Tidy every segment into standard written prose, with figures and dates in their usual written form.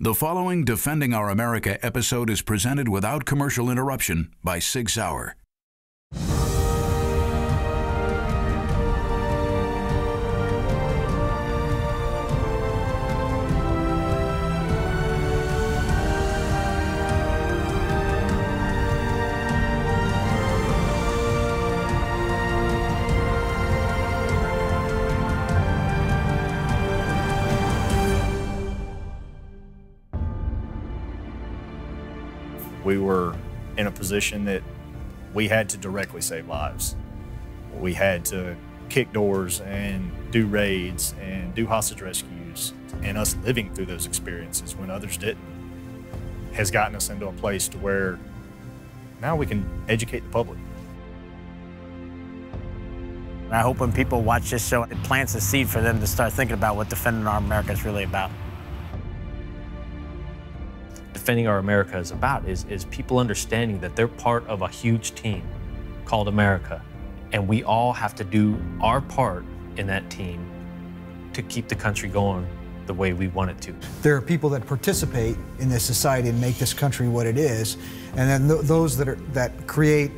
The following Defending Our America episode is presented without commercial interruption by Sig Sauer. We were in a position that we had to directly save lives. We had to kick doors and do raids and do hostage rescues, and us living through those experiences when others didn't has gotten us into a place to where now we can educate the public. I hope when people watch this show, it plants a seed for them to start thinking about what Defending Our America is really about. Defending Our America is about is people understanding that they're part of a huge team called America, and we all have to do our part in that team to keep the country going the way we want it to. There are people that participate in this society and make this country what it is, and then those that create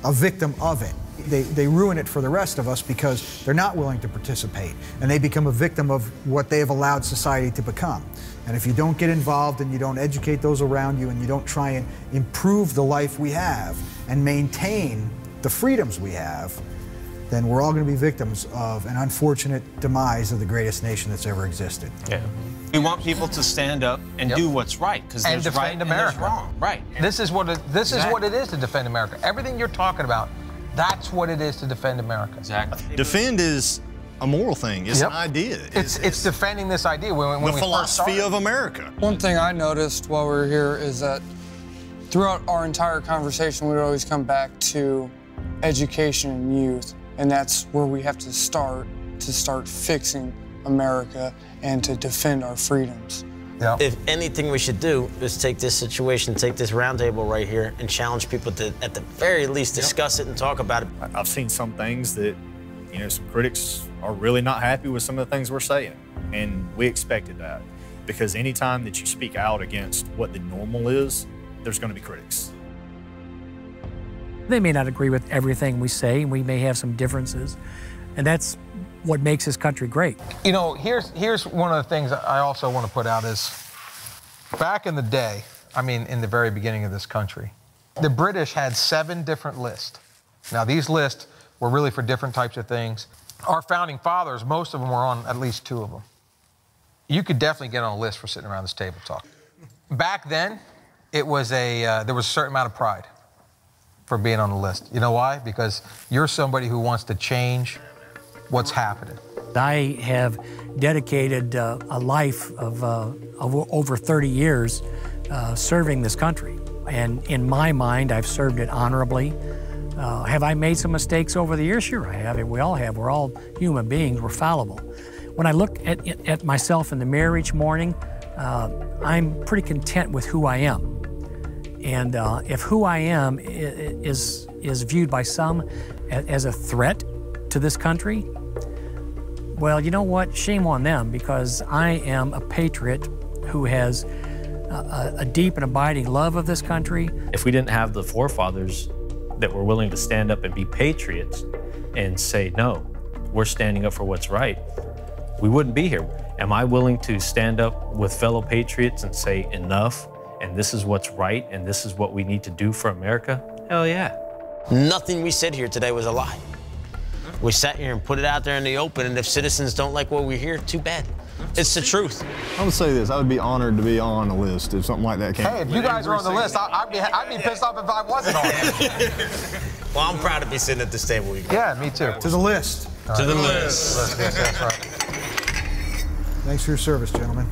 a victim of it. They ruin it for the rest of us because they're not willing to participate, and they become a victim of what they have allowed society to become. And if you don't get involved and you don't educate those around you and you don't try and improve the life we have and maintain the freedoms we have, then we're all going to be victims of an unfortunate demise of the greatest nation that's ever existed. Yeah. We want people to stand up and do what's right, because there's right and there's wrong. Right. This is what it is to defend America. Everything you're talking about, that's what it is to defend America. Exactly. Defend is a moral thing. It's an idea. It's defending this idea. When the philosophy of America. One thing I noticed while we were here is that throughout our entire conversation, we would always come back to education and youth, and that's where we have to start fixing America and to defend our freedoms. Yep. If anything we should do is take this situation, take this roundtable right here, and challenge people to, at the very least, discuss it and talk about it. I've seen some things that, you know, some critics are really not happy with some of the things we're saying, and we expected that, because anytime that you speak out against what the normal is, there's going to be critics. They may not agree with everything we say, and we may have some differences, and that's what makes this country great. You know, here's one of the things I also want to put out is, back in the day, I mean, in the very beginning of this country, the British had 7 different lists. Now, these lists were really for different types of things. Our founding fathers, most of them were on at least 2 of them. You could definitely get on a list for sitting around this table talking. Back then, it was there was a certain amount of pride for being on the list. You know why? Because you're somebody who wants to change what's happening. I have dedicated a life of over 30 years serving this country. And in my mind, I've served it honorably. Have I made some mistakes over the years? Sure, I have. We all have. We're all human beings. We're fallible. When I look at myself in the mirror each morning, I'm pretty content with who I am. And if who I am is viewed by some as a threat to this country, well, you know what? Shame on them, because I am a patriot who has a deep and abiding love of this country. If we didn't have the forefathers that were willing to stand up and be patriots and say, no, we're standing up for what's right, we wouldn't be here. Am I willing to stand up with fellow patriots and say, enough, and this is what's right, and this is what we need to do for America? Hell yeah. Nothing we said here today was a lie. We sat here and put it out there in the open, and if citizens don't like what we hear, too bad. It's the truth. I would say this, I would be honored to be on a list if something like that came. Hey, if you guys are on the list, I'd be pissed off if I wasn't on it. Well, I'm proud to be sitting at this table with you. Yeah, me too. To the list. To the list. That's right. Thanks for your service, gentlemen.